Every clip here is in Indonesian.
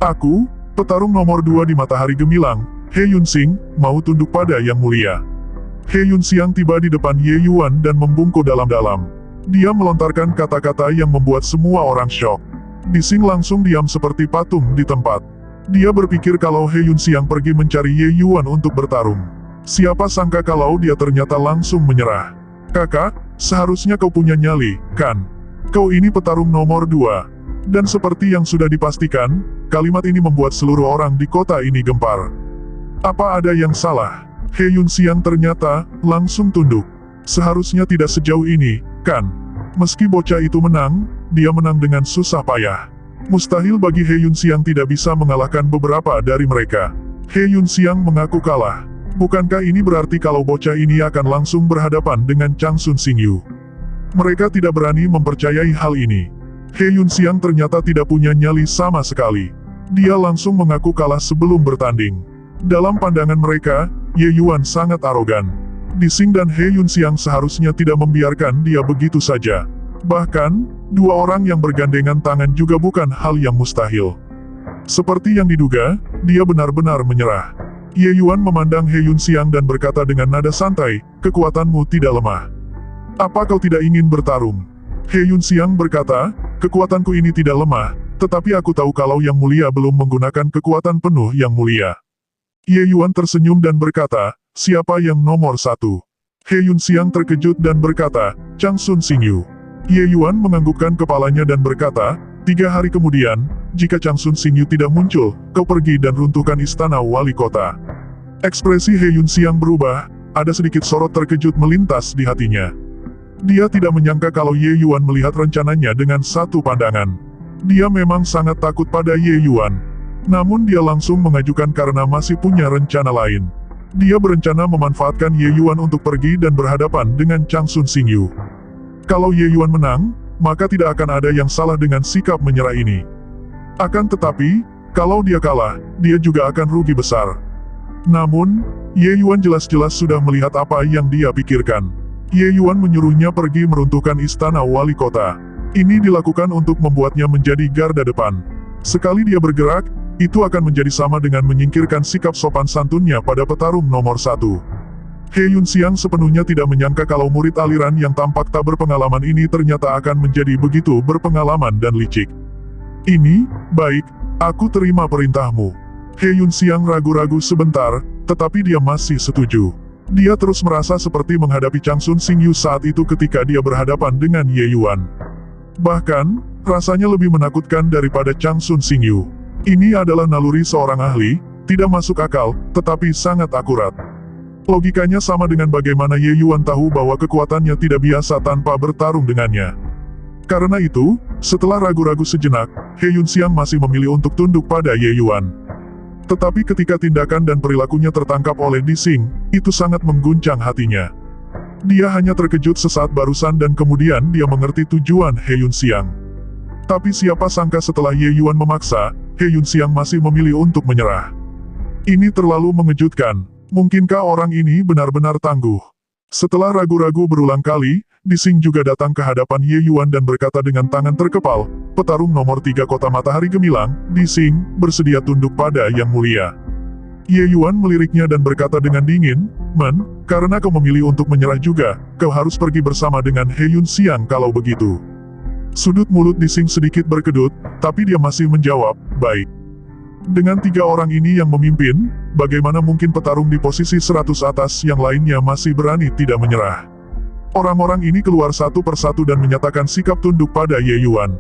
Aku, petarung nomor 2 di Matahari Gemilang, He Yunxing, mau tunduk pada Yang Mulia. He Yunxiang tiba di depan Ye Yuan dan membungkuk dalam-dalam. Dia melontarkan kata-kata yang membuat semua orang syok. Dixing langsung diam seperti patung di tempat. Dia berpikir kalau He Yunxiang pergi mencari Ye Yuan untuk bertarung. Siapa sangka kalau dia ternyata langsung menyerah. Kakak, seharusnya kau punya nyali, kan? Kau ini petarung nomor 2. Dan seperti yang sudah dipastikan, kalimat ini membuat seluruh orang di kota ini gempar. Apa ada yang salah? He Yunxiang ternyata langsung tunduk. Seharusnya tidak sejauh ini, kan? Meski bocah itu menang, dia menang dengan susah payah. Mustahil bagi He Yunxiang tidak bisa mengalahkan beberapa dari mereka. He Yunxiang mengaku kalah. Bukankah ini berarti kalau bocah ini akan langsung berhadapan dengan Chang Sun Xingyu? Mereka tidak berani mempercayai hal ini. He Yunxiang ternyata tidak punya nyali sama sekali. Dia langsung mengaku kalah sebelum bertanding. Dalam pandangan mereka, Ye Yuan sangat arogan. Dixing dan He Yunxiang seharusnya tidak membiarkan dia begitu saja. Bahkan, dua orang yang bergandengan tangan juga bukan hal yang mustahil. Seperti yang diduga, dia benar-benar menyerah. Ye Yuan memandang He Yunxiang dan berkata dengan nada santai, "Kekuatanmu tidak lemah. Apa kau tidak ingin bertarung?" He Yunxiang berkata, "Kekuatanku ini tidak lemah, tetapi aku tahu kalau Yang Mulia belum menggunakan kekuatan penuh Yang Mulia." Ye Yuan tersenyum dan berkata, "Siapa yang nomor 1? He Yunxiang terkejut dan berkata, "Chang Sun Xingyu." Ye Yuan menganggukkan kepalanya dan berkata, 3 hari kemudian, jika Chang Sun Xingyu tidak muncul, kau pergi dan runtuhkan istana wali kota." Ekspresi He Yunxiang berubah, ada sedikit sorot terkejut melintas di hatinya. Dia tidak menyangka kalau Ye Yuan melihat rencananya dengan satu pandangan. Dia memang sangat takut pada Ye Yuan. Namun dia langsung mengajukan karena masih punya rencana lain. Dia berencana memanfaatkan Ye Yuan untuk pergi dan berhadapan dengan Chang Sun Xingyu. Kalau Ye Yuan menang, maka tidak akan ada yang salah dengan sikap menyerah ini. Akan tetapi, kalau dia kalah, dia juga akan rugi besar. Namun, Ye Yuan jelas-jelas sudah melihat apa yang dia pikirkan. Ye Yuan menyuruhnya pergi meruntuhkan istana wali kota. Ini dilakukan untuk membuatnya menjadi garda depan. Sekali dia bergerak, itu akan menjadi sama dengan menyingkirkan sikap sopan santunnya pada petarung nomor 1. He Yunxiang sepenuhnya tidak menyangka kalau murid aliran yang tampak tak berpengalaman ini ternyata akan menjadi begitu berpengalaman dan licik. "Ini, baik, aku terima perintahmu." He Yunxiang ragu-ragu sebentar, tetapi dia masih setuju. Dia terus merasa seperti menghadapi Chang Sun Xingyu saat itu ketika dia berhadapan dengan Ye Yuan. Bahkan, rasanya lebih menakutkan daripada Chang Sun Xingyu. Ini adalah naluri seorang ahli, tidak masuk akal, tetapi sangat akurat. Logikanya sama dengan bagaimana Ye Yuan tahu bahwa kekuatannya tidak biasa tanpa bertarung dengannya. Karena itu, setelah ragu-ragu sejenak, He Yunxiang masih memilih untuk tunduk pada Ye Yuan. Tetapi ketika tindakan dan perilakunya tertangkap oleh Dixing, itu sangat mengguncang hatinya. Dia hanya terkejut sesaat barusan dan kemudian dia mengerti tujuan He Yunxiang. Tapi siapa sangka setelah Ye Yuan memaksa, He Yunxiang masih memilih untuk menyerah. Ini terlalu mengejutkan. Mungkinkah orang ini benar-benar tangguh? Setelah ragu-ragu berulang kali, Dixing juga datang ke hadapan Ye Yuan dan berkata dengan tangan terkepal, "Petarung nomor 3 kota Matahari Gemilang, Dixing, bersedia tunduk pada Yang Mulia." Ye Yuan meliriknya dan berkata dengan dingin, Karena kau memilih untuk menyerah juga, kau harus pergi bersama dengan He Yunxiang kalau begitu." Sudut mulut Dixing sedikit berkedut, tapi dia masih menjawab, "Baik." Dengan 3 orang ini yang memimpin, bagaimana mungkin petarung di posisi 100 atas yang lainnya masih berani tidak menyerah? Orang-orang ini keluar satu persatu dan menyatakan sikap tunduk pada Ye Yuan.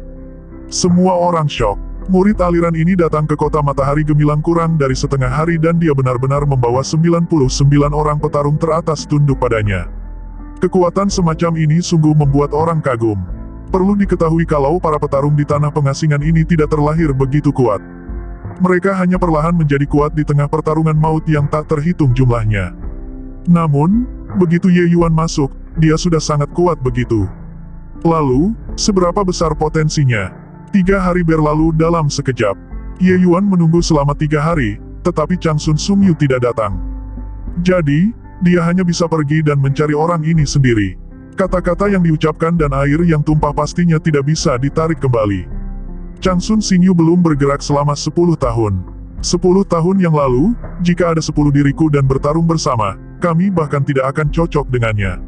Semua orang syok. Murid aliran ini datang ke kota Matahari Gemilang kurang dari setengah hari dan dia benar-benar membawa 99 orang petarung teratas tunduk padanya. Kekuatan semacam ini sungguh membuat orang kagum. Perlu diketahui kalau para petarung di tanah pengasingan ini tidak terlahir begitu kuat. Mereka hanya perlahan menjadi kuat di tengah pertarungan maut yang tak terhitung jumlahnya. Namun, begitu Ye Yuan masuk, dia sudah sangat kuat begitu. Lalu, seberapa besar potensinya? 3 hari berlalu dalam sekejap. Ye Yuan menunggu selama 3 hari, tetapi Chang Sun Xingyu tidak datang. Jadi, dia hanya bisa pergi dan mencari orang ini sendiri. Kata-kata yang diucapkan dan air yang tumpah pastinya tidak bisa ditarik kembali. Chang Sun Xingyu belum bergerak selama 10 tahun. 10 tahun yang lalu, jika ada 10 diriku dan bertarung bersama, kami bahkan tidak akan cocok dengannya.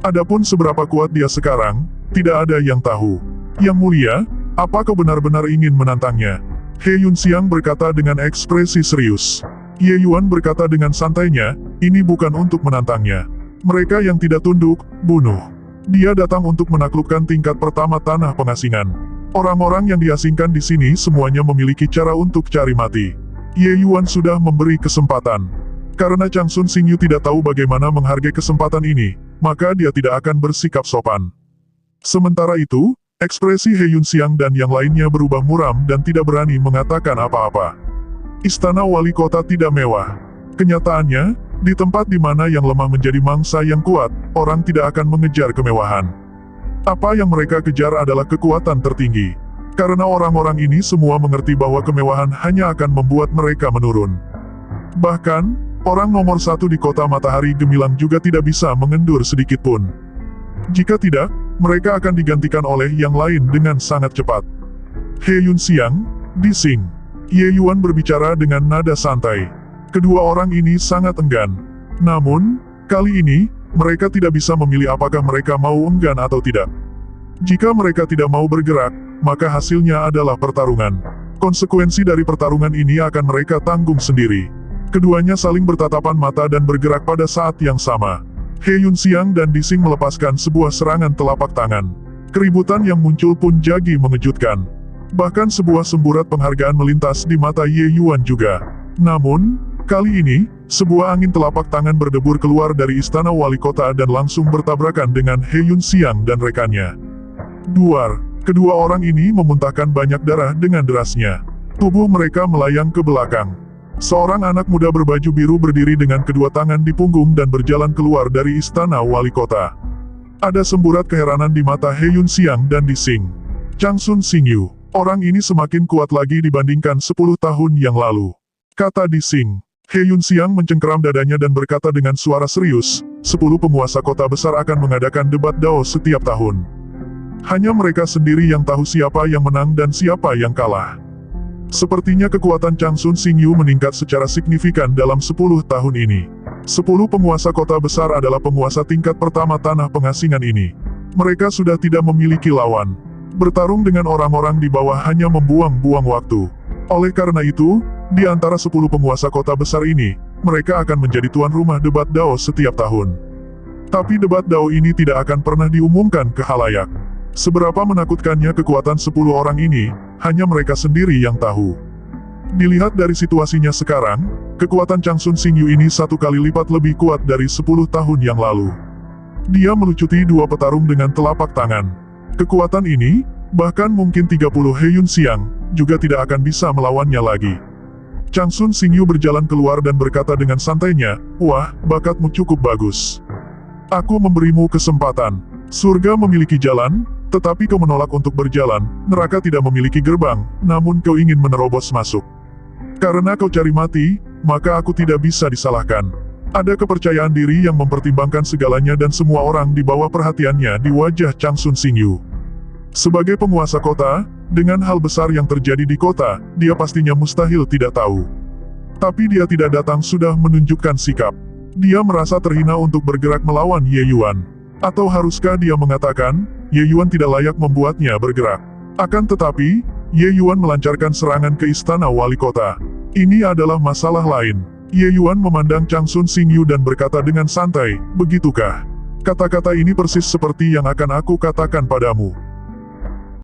Adapun seberapa kuat dia sekarang, tidak ada yang tahu. Yang mulia, apa kau benar-benar ingin menantangnya? He Yunxiang berkata dengan ekspresi serius. Ye Yuan berkata dengan santainya, ini bukan untuk menantangnya. Mereka yang tidak tunduk, bunuh. Dia datang untuk menaklukkan tingkat pertama tanah pengasingan. Orang-orang yang diasingkan di sini semuanya memiliki cara untuk cari mati. Ye Yuan sudah memberi kesempatan. Karena Chang Sun Xingyu tidak tahu bagaimana menghargai kesempatan ini, maka dia tidak akan bersikap sopan. Sementara itu, ekspresi He Yunxiang dan yang lainnya berubah muram dan tidak berani mengatakan apa-apa. Istana wali kota tidak mewah. Kenyataannya, di tempat di mana yang lemah menjadi mangsa yang kuat, orang tidak akan mengejar kemewahan. Apa yang mereka kejar adalah kekuatan tertinggi. Karena orang-orang ini semua mengerti bahwa kemewahan hanya akan membuat mereka menurun. Bahkan, orang nomor 1 di kota Matahari Gemilang juga tidak bisa mengendur sedikit pun. Jika tidak, mereka akan digantikan oleh yang lain dengan sangat cepat. He Yunxiang, Dising. Ye Yuan berbicara dengan nada santai. Kedua orang ini sangat enggan. Namun, kali ini, mereka tidak bisa memilih apakah mereka mau enggan atau tidak. Jika mereka tidak mau bergerak, maka hasilnya adalah pertarungan. Konsekuensi dari pertarungan ini akan mereka tanggung sendiri. Keduanya saling bertatapan mata dan bergerak pada saat yang sama. He Yunxiang dan Dising melepaskan sebuah serangan telapak tangan. Keributan yang muncul pun jadi mengejutkan. Bahkan sebuah semburat penghargaan melintas di mata Ye Yuan juga. Namun, kali ini, sebuah angin telapak tangan berdebur keluar dari istana wali kota dan langsung bertabrakan dengan He Yunxiang dan rekannya. Duar, kedua orang ini memuntahkan banyak darah dengan derasnya. Tubuh mereka melayang ke belakang. Seorang anak muda berbaju biru berdiri dengan kedua tangan di punggung dan berjalan keluar dari istana wali kota. Ada semburat keheranan di mata He Yunxiang dan Dising. Chang Sun Xingyu. Orang ini semakin kuat lagi dibandingkan 10 tahun yang lalu. Kata Dising. He Yunxiang mencengkeram dadanya dan berkata dengan suara serius, 10 penguasa kota besar akan mengadakan debat Dao setiap tahun. Hanya mereka sendiri yang tahu siapa yang menang dan siapa yang kalah. Sepertinya kekuatan Chang Sun Xingyu meningkat secara signifikan dalam 10 tahun ini. 10 penguasa kota besar adalah penguasa tingkat pertama tanah pengasingan ini. Mereka sudah tidak memiliki lawan. Bertarung dengan orang-orang di bawah hanya membuang-buang waktu. Oleh karena itu, di antara 10 penguasa kota besar ini, mereka akan menjadi tuan rumah debat Dao setiap tahun. Tapi debat Dao ini tidak akan pernah diumumkan ke khalayak. Seberapa menakutkannya kekuatan 10 orang ini, hanya mereka sendiri yang tahu. Dilihat dari situasinya sekarang, kekuatan Chang Sun Xingyu ini 1 kali lipat lebih kuat dari 10 tahun yang lalu. Dia melucuti 2 petarung dengan telapak tangan. Kekuatan ini, bahkan mungkin 30 He Yunxiang, juga tidak akan bisa melawannya lagi. Chang Sun Xingyu berjalan keluar dan berkata dengan santainya, wah, bakatmu cukup bagus. Aku memberimu kesempatan. Surga memiliki jalan, tetapi kau menolak untuk berjalan. Neraka tidak memiliki gerbang, namun kau ingin menerobos masuk. Karena kau cari mati, maka aku tidak bisa disalahkan. Ada kepercayaan diri yang mempertimbangkan segalanya dan semua orang di bawah perhatiannya di wajah Chang Sun Xingyu. Sebagai penguasa kota, dengan hal besar yang terjadi di kota, dia pastinya mustahil tidak tahu. Tapi dia tidak datang sudah menunjukkan sikap. Dia merasa terhina untuk bergerak melawan Ye Yuan. Atau haruskah dia mengatakan, Ye Yuan tidak layak membuatnya bergerak. Akan tetapi, Ye Yuan melancarkan serangan ke istana wali kota. Ini adalah masalah lain. Ye Yuan memandang Chang Sun Xingyu dan berkata dengan santai, begitukah? Kata-kata ini persis seperti yang akan aku katakan padamu.